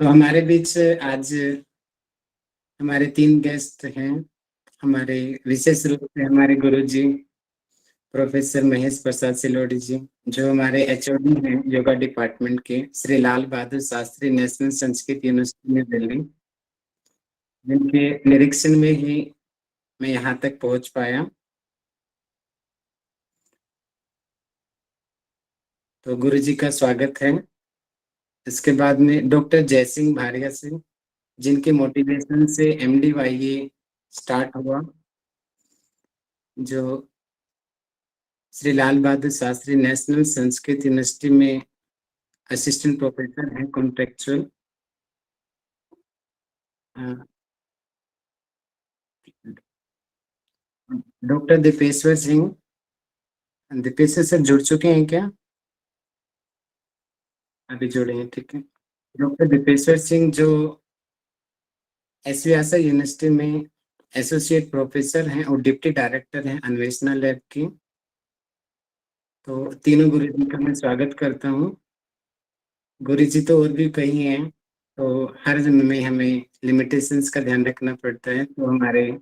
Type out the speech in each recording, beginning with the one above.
तो हमारे बीच आज हमारे 3 गेस्ट हैं। हमारे विशेष रूप से हमारे गुरुजी प्रोफेसर महेश प्रसाद सिलोड़ी जी, जो हमारे एचओडी हैं योगा डिपार्टमेंट के, Shri Lal Bahadur Shastri national Sanskrit university new Delhi, जिनके निरीक्षण में ही मैं यहाँ तक पहुँच पाया। तो गुरुजी का स्वागत है। इसके बाद में डॉक्टर जयसिंह भारिया सिंह, जिनके मोटिवेशन से एमडीवाईए स्टार्ट हुआ, जो श्री लाल बहादुर शास्त्री नेशनल संस्कृत यूनिवर्सिटी में असिस्टेंट प्रोफेसर हैं contractual. Doctor Dipeshwar Singh, Dipeshwar sir जुड़ चुके हैं क्या? अभी जुड़े हैं, ठीक है। डॉक्टर दीपेश्वर सिंह जो एस व्यासा यूनिवर्सिटी में एसोसिएट प्रोफेसर हैं और डिप्टी डायरेक्टर हैं अन्वेषणा लैब की। तो तीनों गुरुजी का मैं स्वागत करता हूँ। गुरुजी तो और भी कई हैं, तो हर जन्म में हमें लिमिटेशंस का ध्यान रखना पड़ता है। तो हमारे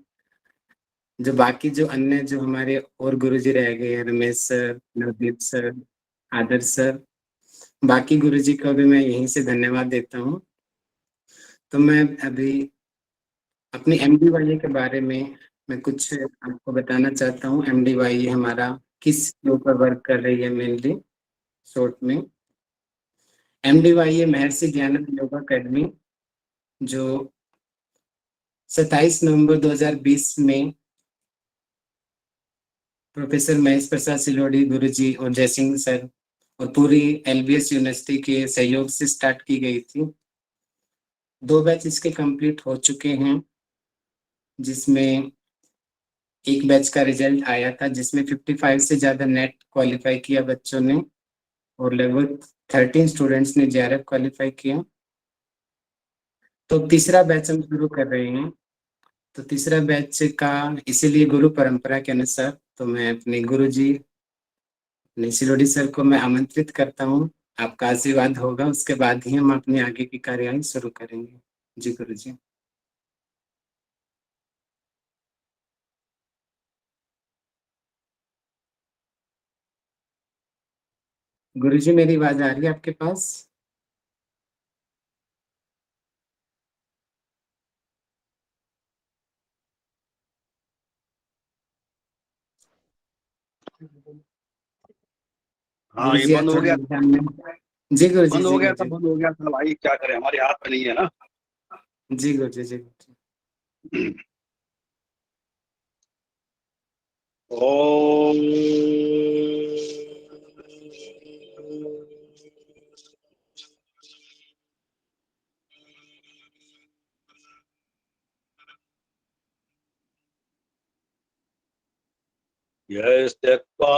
जो बाकी जो अन्य जो हमारे और गुरुजी रह गए हैं, रमेश सर, नवदीप सर, आदर्श सर, बाकी गुरुजी को भी मैं यहीं से धन्यवाद देता हूँ। तो मैं अभी अपनी एमडीवाईए के बारे में मैं कुछ आपको बताना चाहता हूँ। एमडीवाईए हमारा किस के ऊपर वर्क कर रही है मेनली, शॉर्ट में। एमडीवाईए महर्षि ज्ञानंद योगा अकेडमी, जो 27 नवंबर 2020 में प्रोफेसर महेश प्रसाद सिलोड़ी गुरुजी और जयसिंह सर और पूरी एलबीएस यूनिवर्सिटी के सहयोग से स्टार्ट की गई थी। 2 बैच इसके कंप्लीट हो चुके हैं, जिसमें एक बैच का रिजल्ट आया था जिसमें 55 से ज्यादा नेट क्वालिफाई किया बच्चों ने, और लगभग 13 स्टूडेंट्स ने जेआरएफ क्वालिफाई किया। तो तीसरा बैच हम शुरू कर रहे हैं। तो तीसरा बैच का इसीलिए गुरु परंपरा के अनुसार तो मैं अपने गुरुजी अपने सिलोड़ी सर को मैं आमंत्रित करता हूँ। आपका आशीर्वाद होगा, उसके बाद ही हम अपने आगे की कार्यवाही शुरू करेंगे। जी गुरुजी। गुरुजी मेरी आवाज आ रही है आपके पास? हाँ, ये गुरुजी बंद हो गया। जी गुरुजी, बंद जी हो गया था, गुरुजी। बंद हो गया था भाई, क्या करें, हमारे हाथ में नहीं है ना। जी गुरुजी, जी गुरुजी। ओम यस्त्यक्त्वा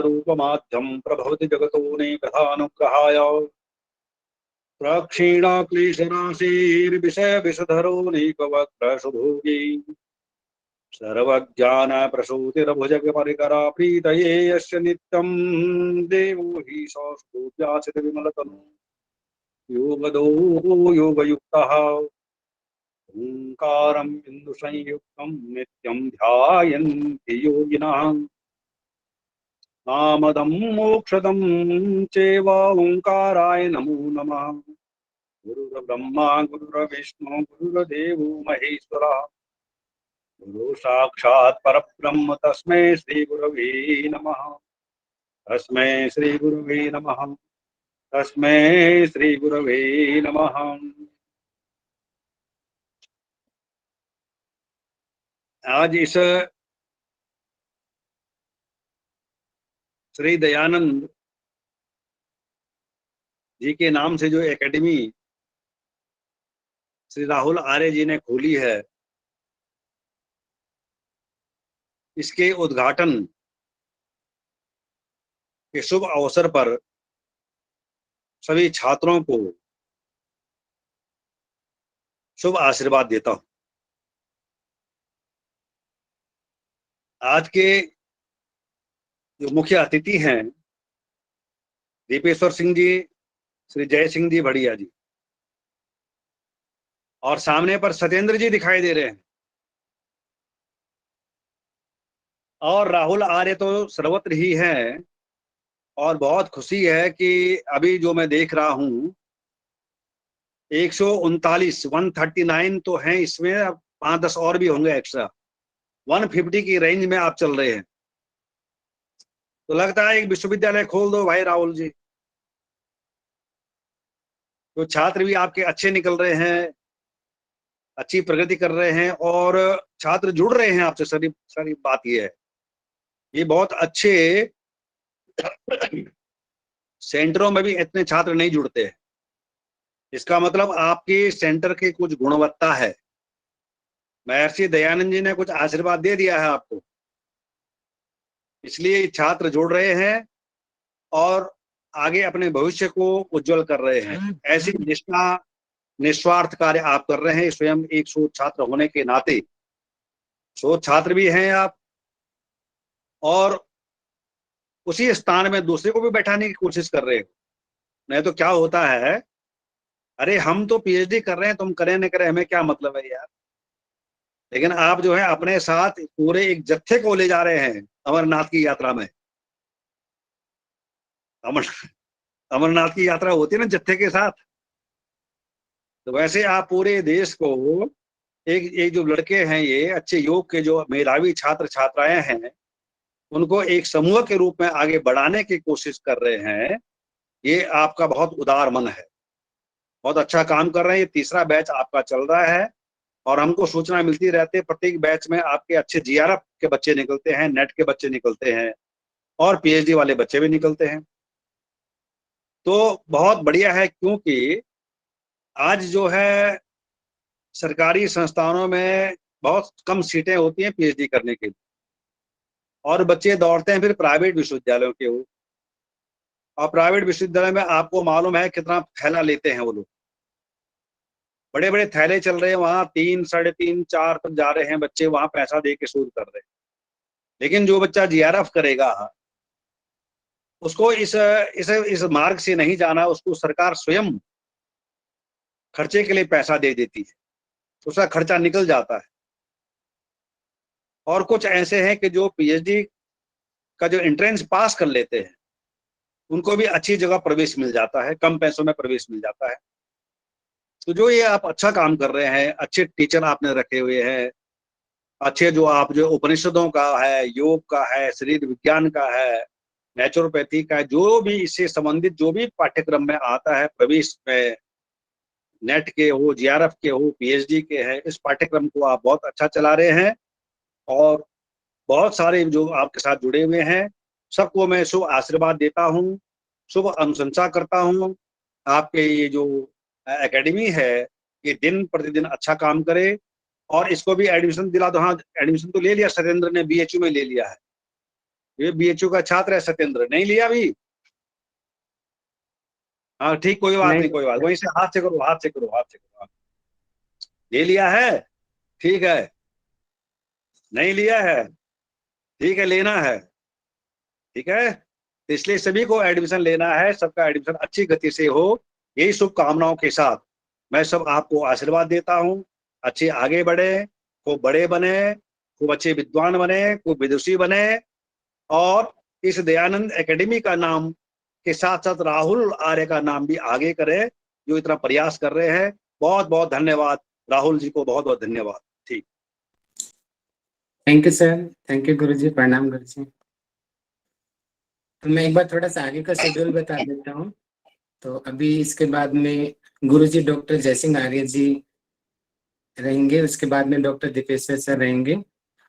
रूपमाद्यं प्रभवति जगतोऽनेकथानुग्रहाय प्रक्षीणाक्लेशराशिर्विषयविषधरो नैकवक्त्रसुभोगी सर्वज्ञानप्रसूतिरभुजगपरिकरा प्रीतये यस्य नित्यं देवो हि संस्तुत्यासितविमलतनु योगदो योगयुक्तः ओंकारं बिन्दुसंयुक्तं नित्यं ध्यायन्ति योगिनः नामदं मोक्षदं चैव ओंकाराय नमो नमः। गुरुर्ब्रह्मा गुरुर्विष्णु गुरुर्देवो महेश्वरः गुरु साक्षात् परब्रह्म तस्मै श्री गुरवे नमः। तस्मै श्री गुरवे नमः। तस्मै श्री गुरवे नमः। आज इस श्री दयानंद जी के नाम से जो एकेडमी श्री राहुल आर्य जी ने खोली है, इसके उद्घाटन के शुभ अवसर पर सभी छात्रों को शुभ आशीर्वाद देता हूं। आज के जो मुख्य अतिथि हैं दीपेश्वर सिंह जी, श्री जय सिंह जी बढ़िया जी, और सामने पर सत्येंद्र जी दिखाई दे रहे हैं, और राहुल आर्य तो सर्वत्र ही है। और बहुत खुशी है कि अभी जो मैं देख रहा हूं 139 139 तो हैं इसमें, अब 5-10 और भी होंगे एक्स्ट्रा। 150 की रेंज में आप चल रहे हैं, तो लगता है एक विश्वविद्यालय खोल दो भाई राहुल जी। तो छात्र भी आपके अच्छे निकल रहे हैं, अच्छी प्रगति कर रहे हैं, और छात्र जुड़ रहे हैं आपसे। सारी सारी बात ये है, ये बहुत अच्छे सेंटरों में भी इतने छात्र नहीं जुड़ते हैं। इसका मतलब आपके सेंटर की कुछ गुणवत्ता है। महर्षि दयानंद जी ने कुछ आशीर्वाद दे दिया है आपको, इसलिए छात्र जुड़ रहे हैं और आगे अपने भविष्य को उज्जवल कर रहे हैं। ऐसी निष्ठा निस्वार्थ कार्य आप कर रहे हैं, स्वयं एक शोध छात्र होने के नाते। शोध छात्र भी हैं आप, और उसी स्थान में दूसरे को भी बैठाने की कोशिश कर रहे हो। नहीं तो क्या होता है, अरे हम तो पीएचडी कर रहे हैं, तुम करें न करें हमें क्या मतलब है यार। लेकिन आप जो है अपने साथ पूरे एक जत्थे को ले जा रहे हैं अमरनाथ की यात्रा में। अमर अमरनाथ की यात्रा होती है ना जत्थे के साथ, तो वैसे आप पूरे देश को, एक एक जो लड़के हैं ये अच्छे योग के जो मेधावी छात्र छात्राएं हैं, उनको एक समूह के रूप में आगे बढ़ाने की कोशिश कर रहे हैं। ये आपका बहुत उदार मन है, बहुत अच्छा काम कर रहे हैं। ये तीसरा बैच आपका चल रहा है, और हमको सूचना मिलती रहती है प्रत्येक बैच में आपके अच्छे जीआरएफ के बच्चे निकलते हैं, नेट के बच्चे निकलते हैं, और पीएचडी वाले बच्चे भी निकलते हैं। तो बहुत बढ़िया है, क्योंकि आज जो है सरकारी संस्थानों में बहुत कम सीटें होती हैं पीएचडी करने के लिए, और बच्चे दौड़ते हैं फिर प्राइवेट विश्वविद्यालयों के वो। और प्राइवेट विश्वविद्यालय में आपको मालूम है कितना थैला लेते हैं वो लोग। बड़े बड़े थैले चल रहे हैं वहां, 3, 3.5, 4 तक जा रहे हैं बच्चे, वहां पैसा दे के शोध कर रहे हैं। लेकिन जो बच्चा जीआरएफ करेगा, उसको इस मार्ग से नहीं जाना, उसको सरकार स्वयं खर्चे के लिए पैसा दे देती है, उसका खर्चा निकल जाता है। और कुछ ऐसे हैं कि जो पीएचडी का जो एंट्रेंस पास कर लेते हैं, उनको भी अच्छी जगह प्रवेश मिल जाता है, कम पैसों में प्रवेश मिल जाता है। तो जो ये आप अच्छा काम कर रहे हैं, अच्छे टीचर आपने रखे हुए हैं, अच्छे जो आप जो उपनिषदों का है, योग का है, शरीर विज्ञान का है, नेचुरोपैथी का है, जो भी इससे संबंधित जो भी पाठ्यक्रम में आता है प्रवेश में, नेट के हो, जीआरएफ के हो, पीएचडी के हैं, इस पाठ्यक्रम को आप बहुत अच्छा चला रहे हैं। और बहुत सारे जो आपके साथ जुड़े हुए हैं, सबको मैं शुभ आशीर्वाद देता हूँ, शुभ अनुशंसा करता हूँ। आपके ये जो एकेडमी है, ये दिन प्रतिदिन अच्छा काम करे, और इसको भी एडमिशन दिला दो। हाँ, एडमिशन तो ले लिया सत्येंद्र ने, बीएचयू में ले लिया है। ये बीएचयू का छात्र है सत्येंद्र, नहीं लिया अभी? हाँ ठीक, कोई बात नहीं, नहीं। कोई बात, वहीं से हाथ से करो, हाथ से करो, हाथ से करो। हाँ, ले लिया है, ठीक है। नहीं लिया है, ठीक है, लेना है, ठीक है। तो इसलिए सभी को एडमिशन लेना है, सबका एडमिशन अच्छी गति से हो, यही शुभकामनाओं के साथ मैं सब आपको आशीर्वाद देता हूँ। अच्छे आगे बढ़े, खूब बड़े बने, खूब अच्छे विद्वान बने, खूब विदुषी बने, और इस दयानंद एकेडमी का नाम के साथ साथ राहुल आर्य का नाम भी आगे करे, जो इतना प्रयास कर रहे हैं। बहुत बहुत धन्यवाद राहुल जी को, बहुत बहुत धन्यवाद। ठीक। Thank you sir, thank you गुरुजी, प्रणाम गुरुजी। तो मैं एक बार थोड़ा सा आगे का शेड्यूल बता देता हूँ। तो अभी इसके बाद में गुरुजी डॉक्टर जयसिंह आर्य जी रहेंगे, उसके बाद में डॉक्टर दीपेश्वर सर रहेंगे,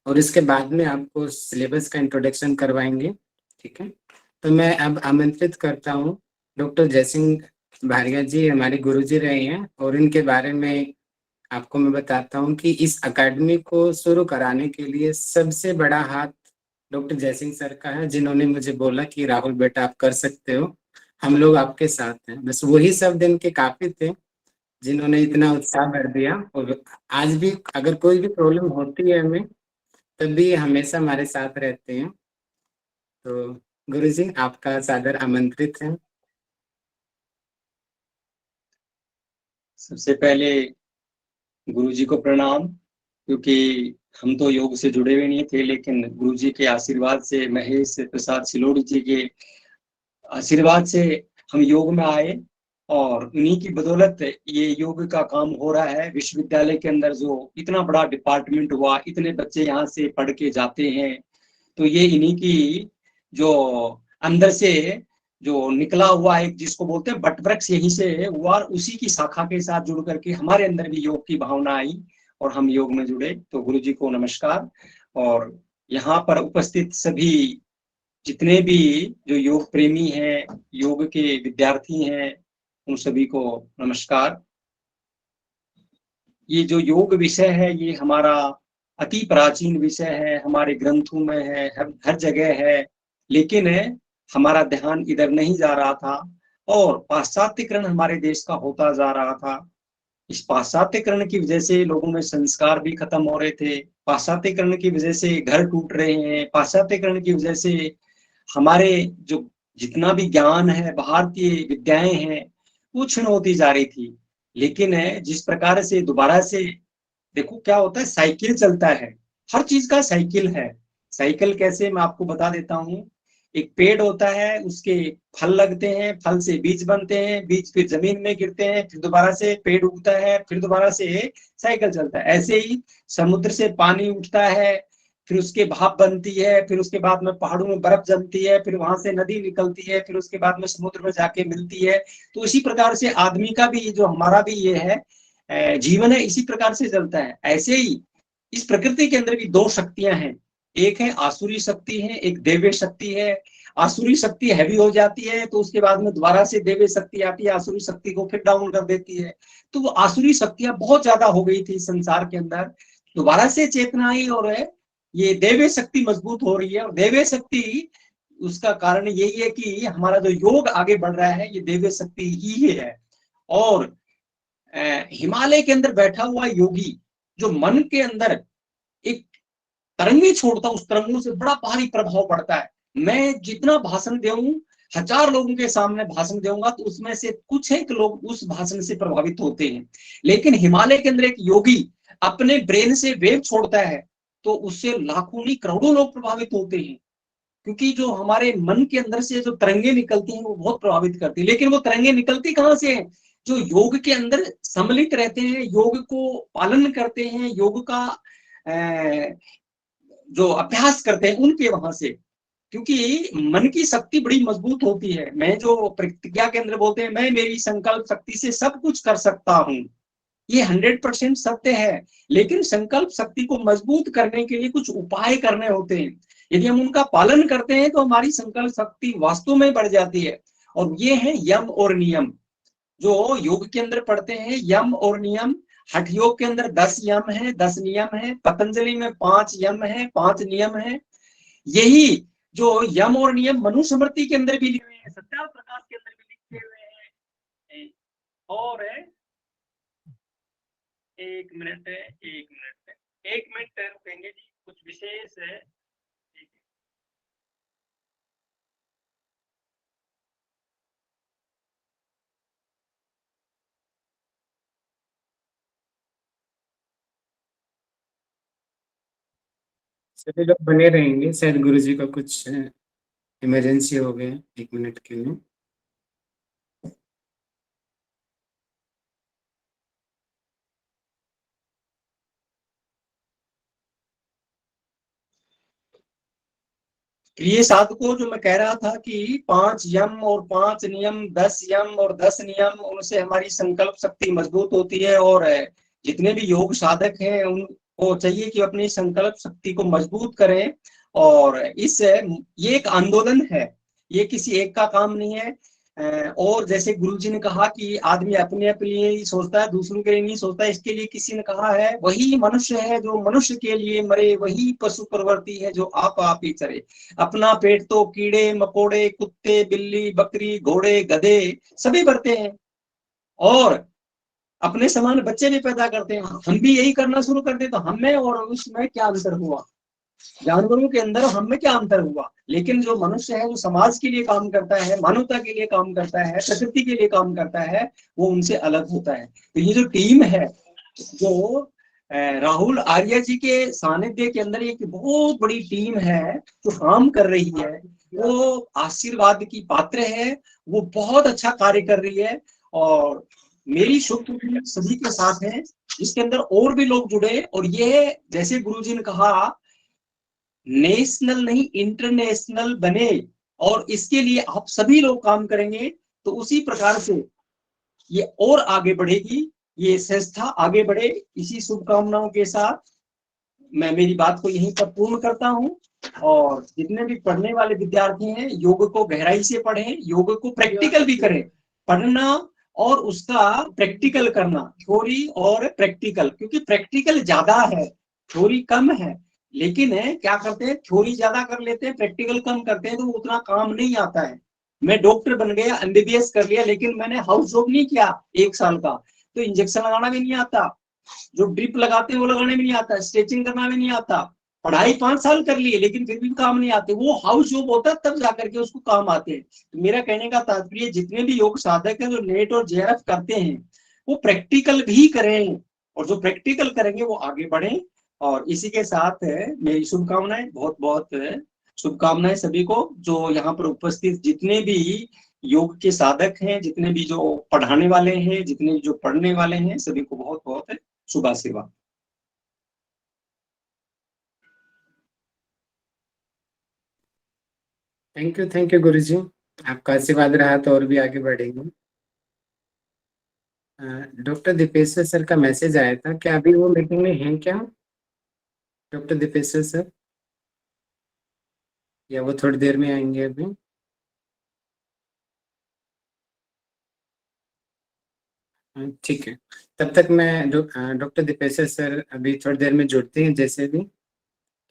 और इसके बाद में आपको सिलेबस का इंट्रोडक्शन करवाएंगे। ठीक है, तो मैं अब आमंत्रित करता हूँ डॉक्टर जयसिंह भारिया जी, हमारे गुरुजी रहे हैं, और इनके बारे में आपको मैं बताता हूँ कि इस अकेडमी को शुरू कराने के लिए सबसे बड़ा हाथ डॉक्टर जयसिंह सर का है, जिन्होंने मुझे बोला कि राहुल बेटा आप कर सकते हो, हम लोग आपके साथ हैं। बस वही शब्द इनके काफी थे, जिन्होंने इतना उत्साह भर दिया। और आज भी अगर कोई भी प्रॉब्लम होती है हमें, तब भी हमेशा हमारे साथ रहते हैं। तो गुरुजी आपका सादर आमंत्रित है। सबसे पहले गुरुजी को प्रणाम, क्योंकि हम तो योग से जुड़े हुए नहीं थे, लेकिन गुरुजी के आशीर्वाद से, महेश प्रसाद सिलोड़ी जी के आशीर्वाद से हम योग में आए और उन्हीं की बदौलत ये योग का काम हो रहा है। विश्वविद्यालय के अंदर जो इतना बड़ा डिपार्टमेंट हुआ, इतने बच्चे यहाँ से पढ़ के जाते हैं, तो ये इन्हीं की जो अंदर से जो निकला हुआ एक जिसको बोलते हैं बट वृक्ष, यहीं से हुआ, उसी की शाखा के साथ जुड़ करके हमारे अंदर भी योग की भावना आई और हम योग में जुड़े। तो गुरु जी को नमस्कार, और यहाँ पर उपस्थित सभी जितने भी जो योग प्रेमी हैं, योग के विद्यार्थी हैं, उन सभी को नमस्कार। ये जो योग विषय है, ये हमारा अति प्राचीन विषय है, हमारे ग्रंथों में है, हर जगह है, लेकिन हमारा ध्यान इधर नहीं जा रहा था और पाश्चात्यकरण हमारे देश का होता जा रहा था। इस पाश्चात्यकरण की वजह से लोगों में संस्कार भी खत्म हो रहे थे, पाश्चात्यकरण की वजह से घर टूट रहे हैं, पाश्चात्यकरण की वजह से हमारे जो जितना भी ज्ञान है, भारतीय विद्याएं हैं, वो क्षीण होती जा रही थी। लेकिन जिस प्रकार से दोबारा से देखो क्या होता है, साइकिल चलता है, हर चीज का साइकिल है। साइकिल कैसे, मैं आपको बता देता हूँ। एक पेड़ होता है, उसके फल लगते हैं, फल से बीज बनते हैं, बीज फिर जमीन में गिरते हैं, फिर दोबारा से पेड़ उगता है, फिर दोबारा से साइकिल चलता है। ऐसे ही समुद्र से पानी उठता है, फिर उसके भाप बनती है, फिर उसके बाद में पहाड़ों में बर्फ जमती है, फिर वहां से नदी निकलती है, फिर उसके बाद में समुद्र में जाके मिलती है। तो इसी प्रकार से आदमी का भी, जो हमारा भी ये है जीवन है, इसी प्रकार से चलता है। ऐसे ही इस प्रकृति के अंदर भी दो शक्तियां हैं, एक है आसुरी शक्ति है, एक देवी शक्ति है। आसुरी शक्ति हैवी हो जाती है तो उसके बाद में दोबारा से देवी शक्ति आती है, आसुरी शक्ति को फिर डाउन कर देती है। तो वो आसुरी शक्तियां बहुत ज्यादा हो गई थी संसार के अंदर, दोबारा से चेतना आई और ये देवी शक्ति मजबूत हो रही है। और देवी शक्ति, उसका कारण यही है कि हमारा जो योग आगे बढ़ रहा है, ये देवी शक्ति ही है। और हिमालय के अंदर बैठा हुआ योगी जो मन के अंदर एक तरंगे छोड़ता, उस तरंगों से बड़ा भारी प्रभाव पड़ता है। मैं जितना भाषण दूं, 1000 लोगों के सामने भाषण दूंगा, तो उसमें से कुछ एक लोग उस भाषण से प्रभावित होते हैं। लेकिन हिमालय के अंदर एक योगी अपने ब्रेन से वेव छोड़ता है, तो उससे लाखों नहीं करोड़ों लोग प्रभावित होते हैं। क्योंकि जो हमारे मन के अंदर से जो तरंगे निकलती हैं, वो बहुत प्रभावित करती है। लेकिन वो तरंगे निकलती कहाँ से हैं? जो योग के अंदर सम्मिलित रहते हैं, योग को पालन करते हैं, योग का जो अभ्यास करते हैं, उनके वहां से। क्योंकि मन की शक्ति बड़ी मजबूत होती है। मैं जो प्रतिज्ञा के अंदर बोलते हैं, मैं मेरी संकल्प शक्ति से सब कुछ कर सकता हूँ, ये 100% सत्य है। लेकिन संकल्प शक्ति को मजबूत करने के लिए कुछ उपाय करने होते हैं। यदि हम उनका पालन करते हैं तो हमारी संकल्प शक्ति वास्तव में बढ़ जाती है। और ये है यम और नियम, जो योग के अंदर पढ़ते हैं, यम और नियम। हठ योग के अंदर 10 यम है, 10 नियम है। पतंजलि में 5 यम है, 5 नियम है। यही जो यम और नियम मनुस्मृति के अंदर भी लिखे हुए हैं, सत्याग्रह प्रकाश के अंदर भी लिखे हुए हैं। और एक मिनट रुकेंगे जी, कुछ विशेष है। सभी लोग बने रहेंगे, शायद गुरुजी का कुछ इमरजेंसी हो गया, 1 मिनट के लिए। ये साधकों, जो मैं कह रहा था कि 5 यम और 5 नियम, 10 यम और 10 नियम, उनसे हमारी संकल्प शक्ति मजबूत होती है। और जितने भी योग साधक हैं, उनको चाहिए कि अपनी संकल्प शक्ति को मजबूत करें। और ये एक आंदोलन है, ये किसी एक का काम नहीं है। और जैसे गुरुजी ने कहा कि आदमी अपने लिए ही सोचता है, दूसरों के लिए नहीं सोचता। इसके लिए किसी ने कहा है, वही मनुष्य है जो मनुष्य के लिए मरे, वही पशु प्रवृत्ति है जो आप ही चरे। अपना पेट तो कीड़े मकोड़े, कुत्ते, बिल्ली, बकरी, घोड़े, गधे सभी भरते हैं, और अपने समान बच्चे भी पैदा करते हैं। हम भी यही करना शुरू कर दे तो हमें और उसमें क्या अंतर हुआ? जानवरों के अंदर हम में क्या अंतर हुआ? लेकिन जो मनुष्य है, जो समाज के लिए काम करता है, मानवता के लिए काम करता है, प्रकृति के लिए काम करता है, वो उनसे अलग होता है। तो ये जो टीम है, जो राहुल आर्या जी के सानिध्य के अंदर एक बहुत बड़ी टीम है जो काम कर रही है, वो आशीर्वाद की पात्र है, वो बहुत अच्छा कार्य कर रही है। और मेरी शुभकामनाएं सभी के साथ है, इसके अंदर और भी लोग जुड़े। और ये जैसे गुरुजी ने कहा, नेशनल नहीं इंटरनेशनल बने, और इसके लिए आप सभी लोग काम करेंगे तो उसी प्रकार से ये और आगे बढ़ेगी, ये संस्था आगे बढ़े। इसी शुभकामनाओं के साथ मैं मेरी बात को यहीं पर पूर्ण करता हूँ। और जितने भी पढ़ने वाले विद्यार्थी हैं, योग को गहराई से पढ़ें, योग को प्रैक्टिकल भी करें। पढ़ना और उसका प्रैक्टिकल करना, थ्योरी और प्रैक्टिकल, क्योंकि प्रैक्टिकल ज्यादा है, थ्योरी कम है। लेकिन क्या करते हैं, थ्योरी ज्यादा कर लेते हैं, प्रैक्टिकल कम करते हैं, तो उतना काम नहीं आता है। मैं डॉक्टर बन गया, एमबीबीएस कर लिया, लेकिन मैंने हाउस जॉब नहीं किया 1 साल का, तो इंजेक्शन लगाना भी नहीं आता, जो ड्रिप लगाते हैं वो लगाने भी नहीं आता, स्ट्रेचिंग करना भी नहीं आता। पढ़ाई 5 साल कर लिए लेकिन फिर भी काम नहीं आते, वो हाउस जॉब होता है तब जाकर के उसको काम आते हैं। तो मेरा कहने का तात्पर्य, जितने भी योग साधक हैं जो नेट और जेआरएफ करते हैं, वो प्रैक्टिकल भी करें, और जो प्रैक्टिकल करेंगे वो आगे बढ़े। और इसी के साथ मेरी शुभकामनाएं, बहुत बहुत शुभकामनाएं सभी को, जो यहाँ पर उपस्थित जितने भी योग के साधक हैं, जितने भी जो पढ़ाने वाले हैं, जितने भी जो पढ़ने वाले हैं, सभी को बहुत बहुत शुभ आशीर्वाद। थैंक यू गुरुजी, आपका आशीर्वाद रहा तो और भी आगे बढ़ेंगे। डॉक्टर दीपेश्वर सर का मैसेज आया था, क्या अभी वो मीटिंग में हैं क्या डॉक्टर दीपेश्वर सर, या वो थोड़ी देर में आएंगे अभी? ठीक है, तब तक मैं डॉक्टर दीपेश्वर सर अभी थोड़ी देर में जुड़ते हैं जैसे भी,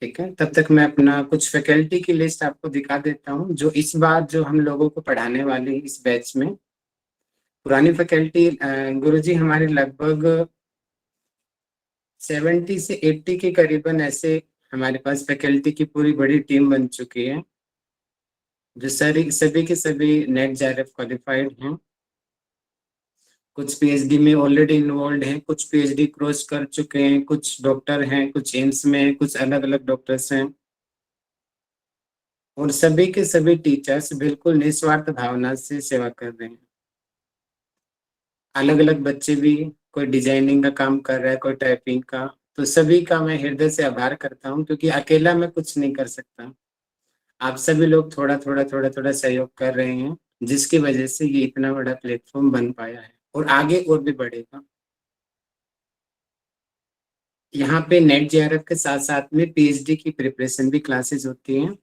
ठीक है। तब तक मैं अपना कुछ फैकल्टी की लिस्ट आपको दिखा देता हूँ, जो इस बार जो हम लोगों को पढ़ाने वाले हैं इस बैच में। पुरानी फैकल्टी गुरुजी हमारे लगभग 70 से 80 के करीबन ऐसे हमारे पास फैकल्टी की पूरी बड़ी टीम बन चुकी है, जो सभी के सभी नेट जेआरएफ क्वालिफाइड हैं। कुछ पीएचडी में ऑलरेडी इन्वॉल्व हैं, कुछ पीएचडी क्रॉस कर चुके हैं, कुछ डॉक्टर हैं, कुछ एम्स में हैं, कुछ अलग अलग डॉक्टर्स हैं। और सभी के सभी टीचर्स बिल्कुल निस्वार्थ भावना से सेवा कर रहे हैं। अलग अलग बच्चे भी, कोई डिजाइनिंग का काम कर रहा है, कोई टाइपिंग का, तो सभी का मैं हृदय से आभार करता हूँ, क्योंकि अकेला मैं कुछ नहीं कर सकता। आप सभी लोग थोड़ा थोड़ा सहयोग कर रहे हैं, जिसकी वजह से ये इतना बड़ा प्लेटफॉर्म बन पाया है, और आगे और भी बढ़ेगा। यहाँ पे नेट जेआरएफ के साथ साथ में पीएचडी की प्रिपरेशन भी क्लासेस होती हैं।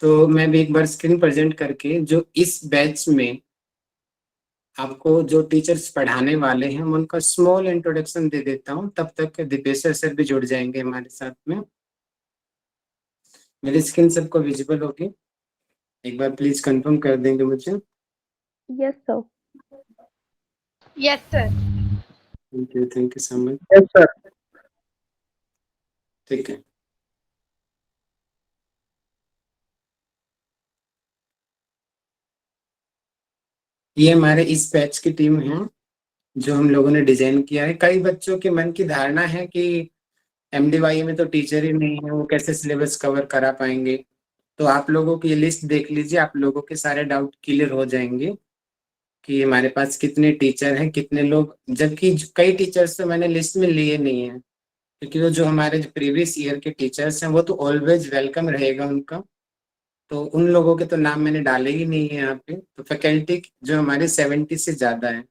तो मैं भी एक बार स्क्रीन प्रेजेंट करके जो इस बैच में आपको जो टीचर्स पढ़ाने वाले हैं उनका स्मॉल इंट्रोडक्शन दे देता हूँ, तब तक दीपेश्वर सर भी जुड़ जाएंगे हमारे साथ में। मेरी स्क्रीन सबको विजिबल होगी? एक बार प्लीज कंफर्म कर देंगे मुझे। Yes, sir. Yes, sir. Thank you so much. Yes sir. ठीक है, ये हमारे इस बैच की टीम है जो हम लोगों ने डिजाइन किया है। कई बच्चों के मन की धारणा है कि एमडीवाई में तो टीचर ही नहीं है, वो कैसे सिलेबस कवर करा पाएंगे। तो आप लोगों की ये लिस्ट देख लीजिए, आप लोगों के सारे डाउट क्लियर हो जाएंगे कि हमारे पास कितने टीचर हैं, कितने लोग। जबकि कई टीचर्स तो मैंने लिस्ट में लिए नहीं है, क्योंकि वो जो हमारे प्रीवियस ईयर के टीचर्स हैं वो तो ऑलवेज वेलकम रहेगा उनका, तो उन लोगों के तो नाम मैंने डाले ही नहीं है यहाँ पे। तो फैकल्टी जो हमारे 70 से ज्यादा है।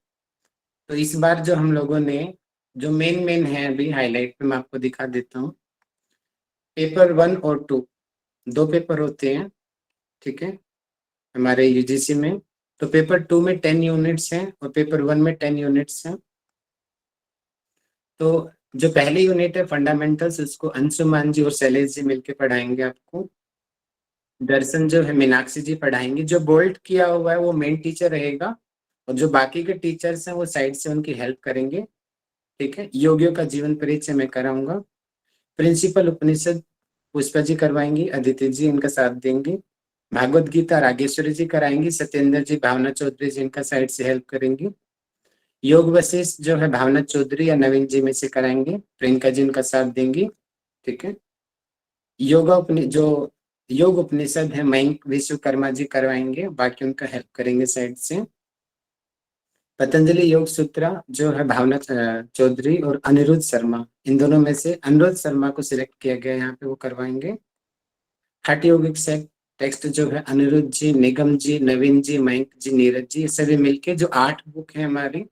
तो इस बार जो हम लोगों ने जो मेन है अभी हाईलाइट पे मैं आपको दिखा देता हूँ। पेपर 1 और 2 दो पेपर होते हैं, ठीक है, हमारे यूजीसी में। तो पेपर 2 में 10 यूनिट्स हैं और पेपर 1 में 10 यूनिट्स हैं। तो जो पहली यूनिट है फंडामेंटल्स, उसको अंशुमान जी और शैलेश जी मिलके पढ़ाएंगे आपको। दर्शन जो है मीनाक्षी जी पढ़ाएंगे। जो बोल्ट किया हुआ है वो मेन टीचर रहेगा, और जो बाकी के टीचर्स हैं वो साइड से उनकी हेल्प करेंगे, ठीक है। योगियों का जीवन परिचय मैं कराऊंगा। प्रिंसिपल उपनिषद पुष्पा जी करवाएंगी, अदिति जी इनका साथ देंगे। भागवत गीता रागेश्वरी जी कराएंगी, सत्येंद्र जी, भावना चौधरी जी इनका साइड से हेल्प करेंगी। योग वशिष्ठ जो है भावना चौधरी या नवीन जी में से कराएंगे, प्रियंका जी उनका साथ देंगी। ठीक है। योग उपनिषद है मयंक विश्वकर्मा जी करवाएंगे, बाकी उनका हेल्प करेंगे साइड से। पतंजलि योग सूत्रा जो है भावना चौधरी और अनिरुद्ध शर्मा, इन दोनों में से अनिरुद्ध शर्मा को सिलेक्ट किया गया यहाँ पे, वो करवाएंगे। हठ योगिक सेट टेक्स्ट जो है अनिरुद्ध जी, निगम जी, नवीन जी, मयंक जी, नीरज जी, ये सभी मिलके जो 8 बुक है हमारी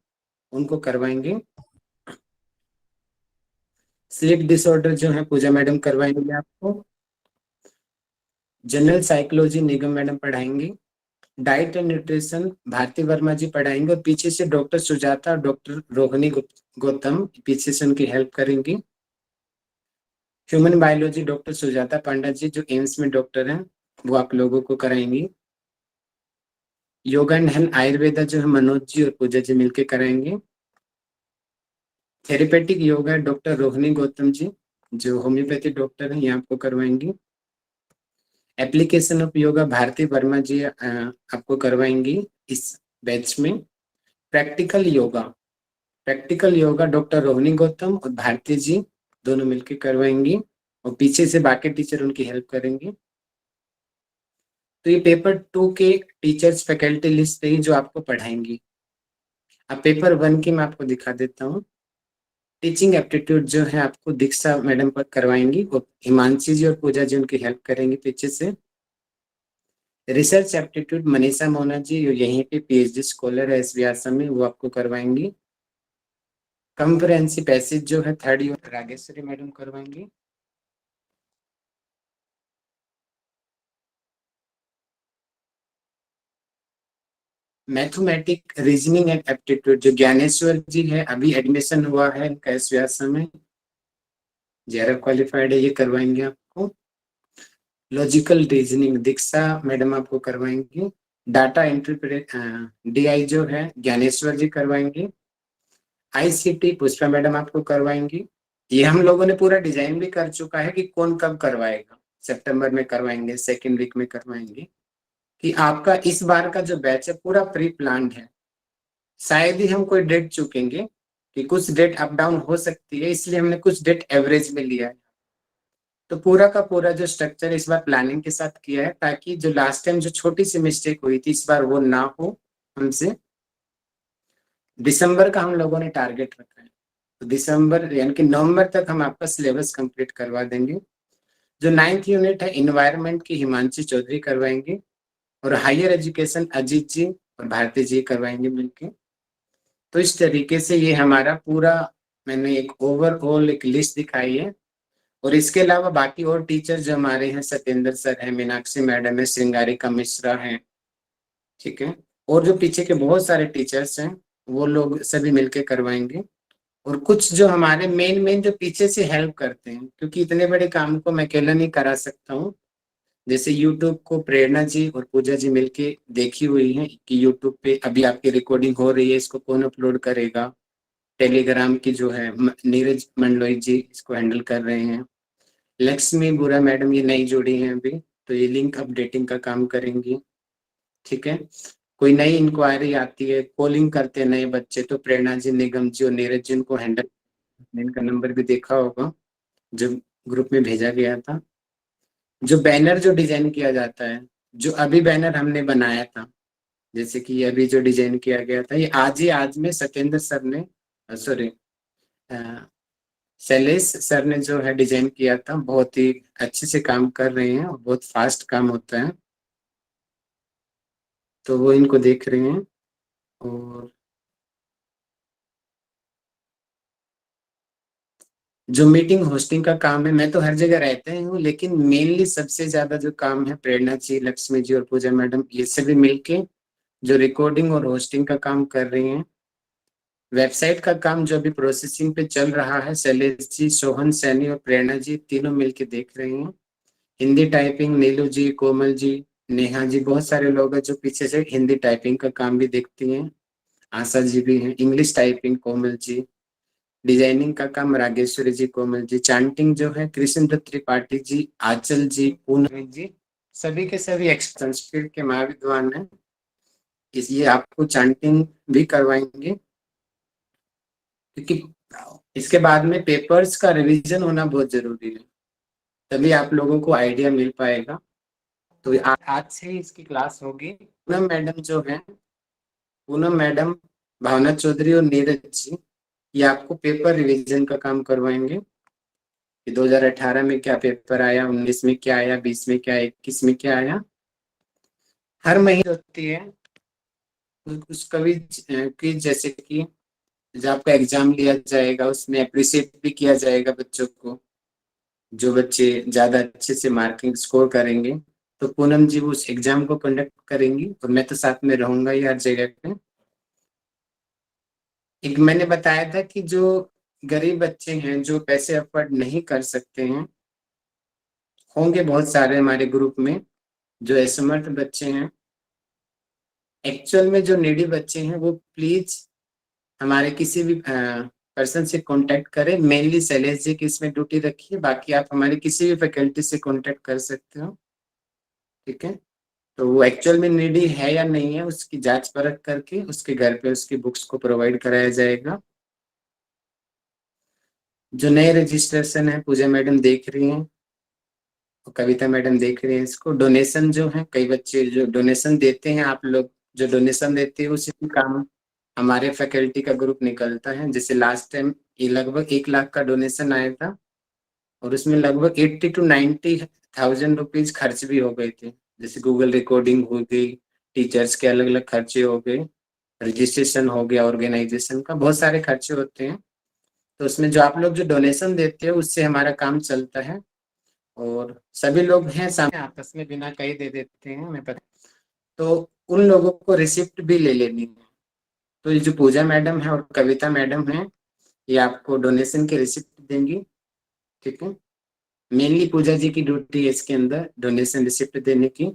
उनको करवाएंगे। स्लीप डिसऑर्डर जो है पूजा मैडम करवाएंगे आपको। जनरल साइकोलॉजी निगम मैडम पढ़ाएंगी। Diet and nutrition Bharti Verma ji पढ़ाएंगे, और पीछे से डॉक्टर सुजाता और डॉक्टर रोहिणी गौतम पीछे से उनकी हेल्प करेंगी। ह्यूमन बायोलॉजी डॉक्टर सुजाता पांडा जी जो एम्स में डॉक्टर हैं, वो आप लोगों को कराएंगी। योगा एंड हेल्थ आयुर्वेदा जो है मनोज जी और पूजा जी मिलके कराएंगे। थेरेपेटिक योगा डॉक्टर रोहिणी गौतम जी जो होम्योपैथी डॉक्टर हैं, ये आपको करवाएंगी। एप्लीकेशन ऑफ योगा भारती वर्मा जी आपको करवाएंगी इस बैच में। प्रैक्टिकल योगा डॉक्टर रोहिणी गौतम और भारती जी दोनों मिलकर करवाएंगी, और पीछे से बाकी टीचर उनकी हेल्प करेंगे। तो ये पेपर 2 के टीचर्स फैकल्टी लिस्ट रही जो आपको पढ़ाएंगी। अब पेपर 1 की मैं आपको दिखा देता हूँ। टीचिंग एप्टीट्यूड जो है आपको दीक्षा मैडम पर करवाएंगी, और हिमांशी जी और पूजा जी उनकी हेल्प करेंगी पीछे से। रिसर्च एप्टीट्यूड मनीषा मोना जी यहीं पे पीएचडी स्कॉलर है एसवी आसम में, वो आपको करवाएंगी। कंप्रेहेंसिव पैसेज जो है 3rd ईयर रागेश्वरी मैडम करवाएंगी। मैथमेटिक रीजनिंग एंड एप्टीट्यूड जो ज्ञानेश्वर जी है, अभी एडमिशन हुआ है इनका एसवी आसम में, जेआरएफ क्वालिफाइड है, ये करवाएंगे आपको। लॉजिकल रीजनिंग दीक्षा मैडम आपको करवाएंगी। डाटा इंटरप्रेट डीआई जो है ज्ञानेश्वर जी करवाएंगे। आईसीटी पुष्पा मैडम आपको करवाएंगी। ये हम लोगों ने पूरा डिजाइन भी कर चुका है कि कौन कब करवाएगा, सितंबर में करवाएंगे, 2nd वीक में करवाएंगे। कि आपका इस बार का जो बैच है पूरा प्री प्लान्ड है। शायद ही हम कोई डेट चुकेंगे, कि कुछ डेट अप डाउन हो सकती है, इसलिए हमने कुछ डेट एवरेज में लिया है। तो पूरा का पूरा जो स्ट्रक्चर इस बार प्लानिंग के साथ किया है, ताकि जो लास्ट टाइम जो छोटी सी मिस्टेक हुई थी इस बार वो ना हो हमसे। दिसंबर का हम लोगों ने टारगेट रखा है, तो दिसंबर यानी कि नवंबर तक हम आपका सिलेबस कंप्लीट करवा देंगे। जो 9th यूनिट है इन्वायरमेंट की हिमांशी चौधरी करवाएंगे, और हायर एजुकेशन अजीत जी और भारती जी करवाएंगे मिलके। तो इस तरीके से ये हमारा पूरा मैंने एक ओवरऑल एक लिस्ट दिखाई है। और इसके अलावा बाकी और टीचर जो हमारे हैं, सत्येंद्र सर है, मीनाक्षी मैडम है, श्रृंगारिका मिश्रा है, ठीक है, और जो पीछे के बहुत सारे टीचर्स हैं वो लोग सभी मिलके करवाएंगे। और कुछ जो हमारे मेन जो पीछे से हेल्प करते हैं, क्योंकि इतने बड़े काम को मैं अकेला नहीं करा सकता हूँ। जैसे यूट्यूब को प्रेरणा जी और पूजा जी मिलके देखी हुई है कि यूट्यूब पे अभी आपकी रिकॉर्डिंग हो रही है, इसको कौन अपलोड करेगा। टेलीग्राम की जो है नीरज मंडलोई जी इसको हैंडल कर रहे हैं। लक्ष्मी बुरा मैडम ये नई जुड़ी हैं अभी, तो ये लिंक अपडेटिंग का काम करेंगी। ठीक है। कोई नई इंक्वायरी आती है, कॉलिंग करते हैं नए बच्चे, तो प्रेरणा जी, निगम जी और नीरज जी उनको हैंडल, इनका नंबर भी देखा होगा जो ग्रुप में भेजा गया था। जो बैनर जो डिजाइन किया जाता है, जो अभी बैनर हमने बनाया था, जैसे कि अभी जो डिजाइन किया गया था, ये आज में सत्येंद्र सर ने, सॉरी शैलेश सर ने जो है डिजाइन किया था। बहुत ही अच्छे से काम कर रहे हैं और बहुत फास्ट काम होता है, तो वो इनको देख रहे हैं। और जो मीटिंग होस्टिंग का काम है, मैं तो हर जगह रहते ही हूँ, लेकिन मेनली सबसे ज्यादा जो काम है प्रेरणा जी, लक्ष्मी जी और पूजा मैडम, ये सभी मिलके जो रिकॉर्डिंग और होस्टिंग का काम कर रही हैं। वेबसाइट का काम जो अभी प्रोसेसिंग पे चल रहा है, शैलेश जी, सोहन सैनी और प्रेरणा जी तीनों मिलके देख रहे हैं। हिंदी टाइपिंग नीलू जी, कोमल जी, नेहा जी, बहुत सारे लोग हैं जो पीछे से हिंदी टाइपिंग का काम भी देखती हैं। आशा जी भी हैं। English typing Komal ji, designing का काम रागेश्वरी जी, कोमल जी, चांटिंग जो है कृष्ण दत्त त्रिपाठी जी, आंचल जी, पूनम जी, सभी के सभी संस्कृत के महाविद्वान हैं। इसलिए आपको चांटिंग भी करवाएंगे। क्योंकि इसके बाद में पेपर्स का रिवीजन होना बहुत जरूरी है, तभी आप लोगों को आइडिया मिल पाएगा। तो आज से ही इसकी क्लास होगी। पूनम मैडम जो है, पूनम मैडम, भावना चौधरी और नीरज जी, ये आपको पेपर रिवीजन का काम करवाएंगे कि 2018 में क्या पेपर आया, 19 में क्या आया, 20 में क्या आया, 21 में क्या आया। हर महीने होती है उसका भी कि जैसे कि जब आपका एग्जाम लिया जाएगा उसमें अप्रिशिएट भी किया जाएगा बच्चों को, जो बच्चे ज्यादा अच्छे से मार्किंग स्कोर करेंगे। तो पूनम जी वो उस एग्जाम को कंडक्ट करेंगी और मैं तो साथ में रहूंगा ही हर जगह पे। एक मैंने बताया था कि जो गरीब बच्चे हैं, जो पैसे अफोर्ड नहीं कर सकते हैं, होंगे बहुत सारे हमारे ग्रुप में जो असमर्थ बच्चे हैं। एक्चुअल में जो नीडी बच्चे हैं वो प्लीज हमारे किसी भी पर्सन से कांटेक्ट करें। मेनली शैलेश जी की इसमें ड्यूटी रखी है, बाकी आप हमारे किसी भी फैकल्टी से कांटेक्ट कर सकते हो, ठीक है। तो वो एक्चुअल में नीडी है या नहीं है उसकी जांच परख करके उसके घर पे उसकी बुक्स को प्रोवाइड कराया जाएगा। जो नए रजिस्ट्रेशन है, पूजा मैडम देख रही हैं, कविता मैडम देख रही हैं इसको। डोनेशन जो है, कई बच्चे जो डोनेशन देते हैं, आप लोग जो डोनेशन देते हैं उसी का काम हमारे फैकल्टी का ग्रुप निकलता है। जैसे लास्ट टाइम ये लगभग 1 लाख का डोनेशन आया था और उसमें लगभग 80 to 90,000 रुपीज खर्च भी हो गए थे। जैसे गूगल रिकॉर्डिंग हो गई, टीचर्स के अलग अलग खर्चे हो गए, रजिस्ट्रेशन हो गया, ऑर्गेनाइजेशन का, बहुत सारे खर्चे होते हैं। तो उसमें जो आप लोग जो डोनेशन देते हो उससे हमारा काम चलता है। और सभी लोग हैं सामने आपस में बिना कहे दे देते हैं, हमें पता। तो उन लोगों को रिसिप्ट भी ले लेनी है। तो ये जो पूजा मैडम है और कविता मैडम है, ये आपको डोनेशन की रिसिप्ट देंगी, ठीक है। मेनली पूजा जी की ड्यूटी है इसके अंदर डोनेशन रिसिप्ट देने की।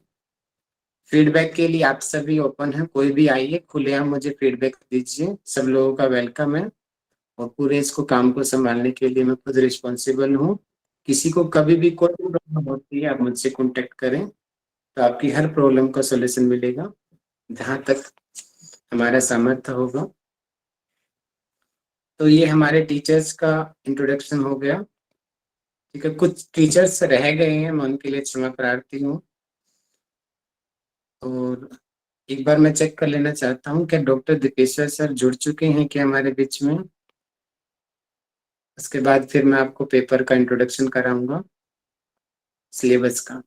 फीडबैक के लिए आप सभी ओपन हैं, कोई भी आइए खुलेआम मुझे फीडबैक दीजिए, सब लोगों का वेलकम है। और पूरे इसको काम को संभालने के लिए मैं खुद रिस्पॉन्सिबल हूँ। किसी को कभी भी कोई प्रॉब्लम होती है आप मुझसे कॉन्टेक्ट करें, तो आपकी हर प्रॉब्लम का सॉल्यूशन मिलेगा जहां तक हमारा सामर्थ्य होगा। तो ये हमारे टीचर्स का इंट्रोडक्शन हो गया, ठीक है। कुछ टीचर्स रह गए हैं, मैं उनके लिए क्षमा प्रार्थी हूँ। और एक बार मैं चेक कर लेना चाहता हूँ क्या डॉक्टर दीपेश्वर सर जुड़ चुके हैं क्या हमारे बीच में। उसके बाद फिर मैं आपको पेपर का इंट्रोडक्शन कराऊंगा, सिलेबस का।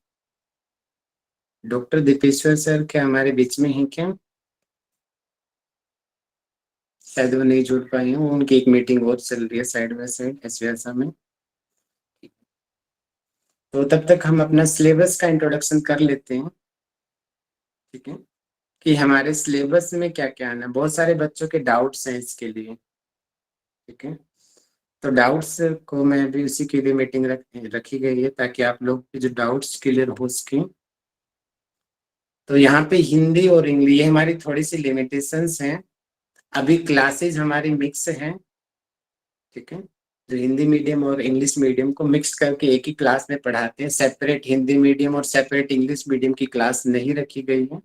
डॉक्टर दीपेश्वर सर क्या हमारे बीच में हैं क्या? शायद वो नहीं जुड़ पाए हैं, उनकी एक मीटिंग और चल रही है साइड बाय साइड एसवीएसआ में। तो तब तक हम अपना सिलेबस का इंट्रोडक्शन कर लेते हैं, ठीक है, कि हमारे सिलेबस में क्या क्या आना है। बहुत सारे बच्चों के डाउट्स हैं इसके लिए, ठीक है। तो डाउट्स को मैं भी उसी के लिए मीटिंग रखी गई है ताकि आप लोग के जो डाउट्स क्लियर हो सके। तो यहाँ पे हिंदी और इंग्लिश ये हमारी थोड़ी सी लिमिटेशंस हैं। अभी क्लासेज हमारी मिक्स हैं, ठीक है। जो हिंदी मीडियम और इंग्लिश मीडियम को मिक्स करके एक ही क्लास में पढ़ाते हैं। सेपरेट हिंदी मीडियम और सेपरेट इंग्लिश मीडियम की क्लास नहीं रखी गई है,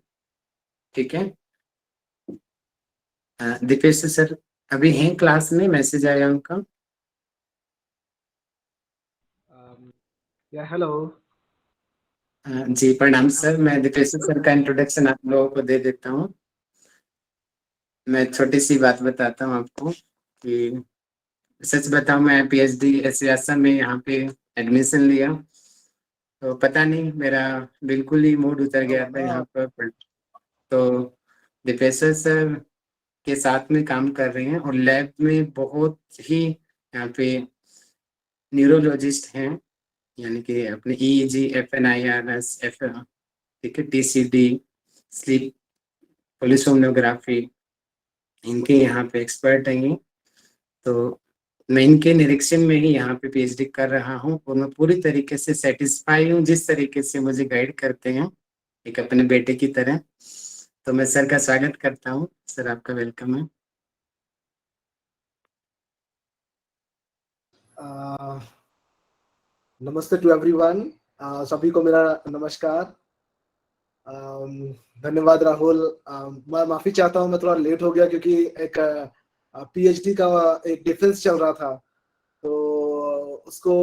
ठीक है। दीपेश सर अभी हैं क्लास में, मैसेज आया उनका। हेलो। जी प्रणाम सर, मैं दीपेश सर का इंट्रोडक्शन आप लोगों को दे देता हूँ। मैं छोटी सी बात बताता हूँ आपको कि सच बताऊं, मैं पीएचडी एसवीएसआ में यहाँ पे एडमिशन लिया तो पता नहीं मेरा बिल्कुल ही मूड उतर गया था यहाँ पर। तो दीपेश्वर सर के साथ में काम कर रहे हैं और लैब में बहुत ही यहाँ पे न्यूरोलॉजिस्ट हैं, यानी कि अपने ईईजी, एफएनआईआरएस, एफ, ठीक है, टीसीडी, स्लीप पोलिसोमनोग्राफी, इनके यहाँ पे एक्सपर्ट हैं ये। तो मैं इनके निरीक्षण में ही यहाँ पे पीएचडी कर रहा हूँ और मैं पूरी तरीके से सेटिस्फाई हूँ जिस तरीके से मुझे गाइड करते हैं एक अपने बेटे की तरह। तो मैं सर का स्वागत करता हूँ। सर आपका वेलकम है। नमस्ते टू एवरीवन। सभी को मेरा नमस्कार। धन्यवाद राहुल। मैं माफी चाहता हूँ, मैं थोड़ा लेट हो गया क्योंकि एक PhD का एक डिफेंस चल रहा था, तो उसको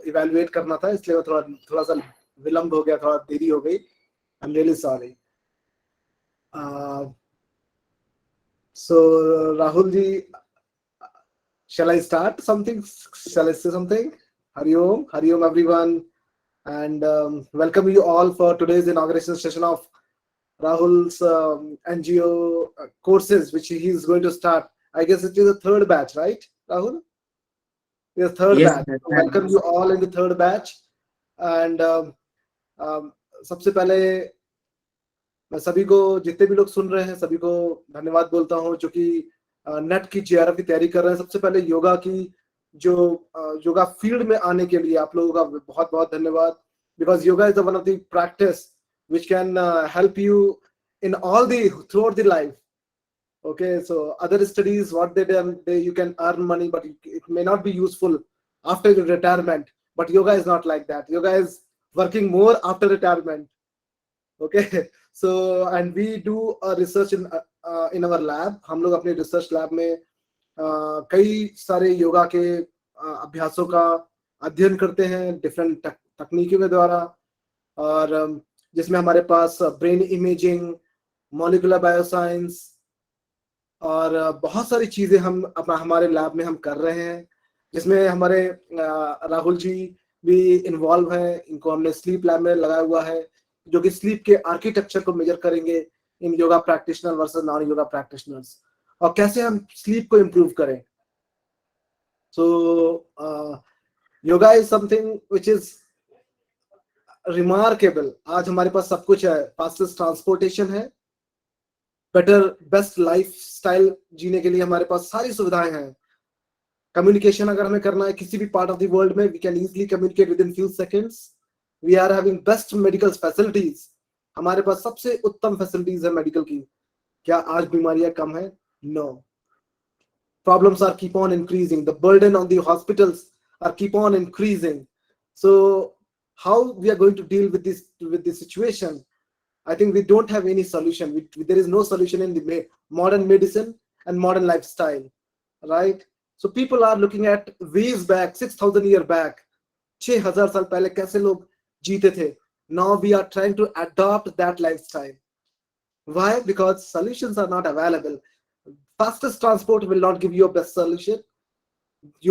इवेलुएट करना था, इसलिए वो थोड़ा सा विलम्ब हो गया, थोड़ा देरी हो गई। I am really sorry. So Rahul ji, shall I start something? Shall I say something? Hari Om everyone, and welcome you all for today's inauguration session of Rahul's NGO courses, which he is going to start. I guess it is the third batch, right, Rahul? The third Yes, batch. sir. So welcome you all in the third batch, and सबसे पहले मैं सभी को, जितने भी लोग सुन रहे हैं, सभी को धन्यवाद बोलता हूं, जो कि नेट की JRF की तैयारी कर रहे हैं। सबसे पहले योगा की जो योगा फील्ड में आने के लिए आप लोगों का बहुत बहुत धन्यवाद, because yoga is one of the practice which can help you in all the throughout the life. Okay, so other studies, what you can earn money, but it may not be useful after your retirement. But yoga is not like that. Yoga is working more after retirement. Okay, so and we do a research in our lab. हम लोग अपने research lab में कई सारे योगा के अभ्यासों का अध्ययन करते हैं डिफरेंट तकनीकों के द्वारा, और जिसमें हमारे पास ब्रेन इमेजिंग, मॉलिक्यूलर बायोसाइंस और बहुत सारी चीजें हम हमारे लैब में हम कर रहे हैं, जिसमें हमारे राहुल जी भी इन्वॉल्व हैं। इनको हमने स्लीप लैब में लगाया हुआ है, जो कि स्लीप के आर्किटेक्चर को मेजर करेंगे in yoga practitioner versus non yoga practitioners, और कैसे हम स्लीप को इम्प्रूव करें। So yoga is something which is remarkable. आज हमारे पास सब कुछ है, फास्टेस्ट ट्रांसपोर्टेशन है, बेस्ट लाइफ स्टाइल जीने के लिए हमारे पास सारी सुविधाएं हैं। कम्युनिकेशन अगर हमें करना है किसी भी पार्ट ऑफ द वर्ल्ड में, we can easily communicate with in few seconds. We are having best medical facilities, हमारे पास सबसे उत्तम फैसिलिटीज है मेडिकल की। क्या आज बीमारियां कम है? No, problems are keep on increasing, the burden on the hospitals are keep on increasing. So how we are going to deal with this situation? I think we don't have any solution. There is no solution in the modern medicine and modern lifestyle, right? So people are looking at ways back, 6,000 years back, 6,000 साल पहले कैसे लोग जीते थे। Now we are trying to adopt that lifestyle. Why? Because solutions are not available. Fastest transport will not give you a best solution.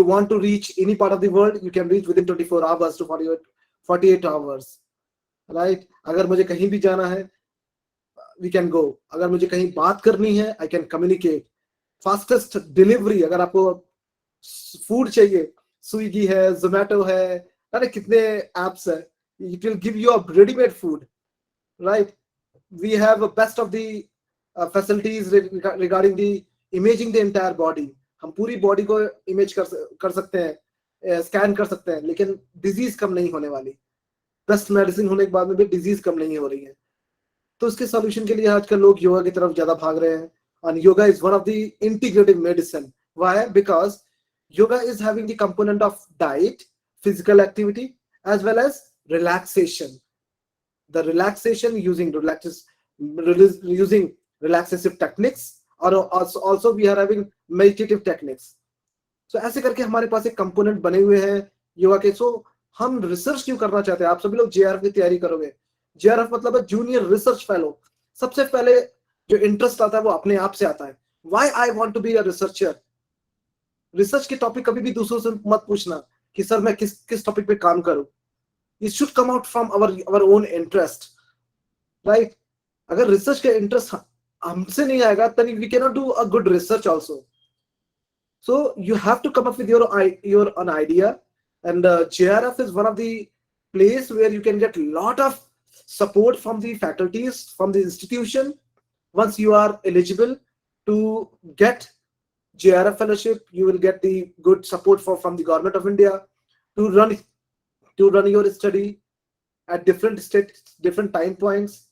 You want to reach any part of the world, you can reach within 24 hours to 48 hours, right? अगर मुझे कहीं भी जाना है, we can go. अगर मुझे कहीं बात करनी है, I can communicate. Fastest delivery, अगर आपको फूड चाहिए, स्विगी है, जोमेटो है, अरे कितने एप्स है, it will give you a ready-made food, right? We have a best of the facilities regarding the imaging the entire body. हम पूरी बॉडी को इमेज कर सकते हैं, स्कैन कर सकते हैं, लेकिन डिजीज कम नहीं होने वाली। बेस्ट मेडिसिन होने के बाद में भी डिजीज कम नहीं हो रही है। तो उसके सॉल्यूशन के लिए आजकल लोग योगा की तरफ ज्यादा भाग रहे हैं, और yoga is one of the integrative medicine. Why? Because yoga is having the component of diet, physical activity as well as relaxation. The relaxation using relaxative techniques, और also we are having meditative techniques. So ऐसे करके हमारे पास एक component बने हुए हैं योगा के। सो हम रिसर्च क्यों करना चाहते हैं? आप सभी लोग JRF की तैयारी करोगे। JRF मतलब है जूनियर रिसर्च फेलो। सबसे पहले जो इंटरेस्ट आता है वो अपने आप से आता है। Why I want to be a researcher? Research के टॉपिक कभी भी दूसरों से मत पूछना कि सर मैं किस टॉपिक पे काम करूं। It should come out from our own interest, right? अगर रिसर्च का इंटरेस्ट हमसे नहीं आएगा, then we cannot do a good research also. So you have to come up with your own idea, and JRF is one of the place where you can get a lot of support from the faculties, from the institution. Once you are eligible to get JRF fellowship, you will get the good support from the government of India to run your study at different time points,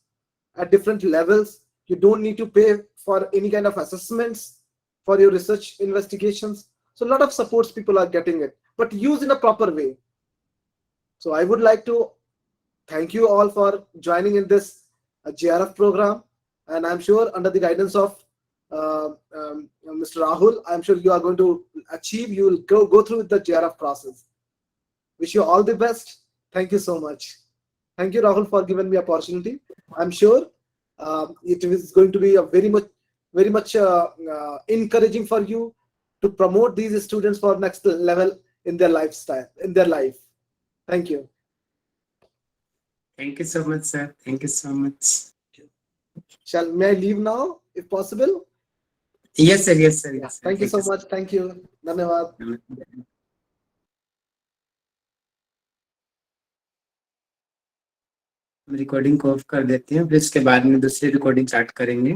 at different levels. You don't need to pay for any kind of assessments for your research investigations. So a lot of supports people are getting it, but used in a proper way. So I would like to thank you all for joining in this JRF program, and I'm sure under the guidance of Mr. Rahul. I'm sure you are going to achieve. You will go through the JRF process. Wish you all the best. Thank you so much. Thank you, Rahul, for giving me opportunity. I'm sure it is going to be a very much encouraging for you to promote these students for next level in their lifestyle, in their life. Thank you. Thank you so much, sir. Thank you so much. May I leave now, if possible? Yes, sir. Yes, sir. Yes, sir. Thank you so much. Thank you. Dhanyawad. Recording को of कर देते हैं, फिर इसके बाद में दूसरी recording start करेंगे।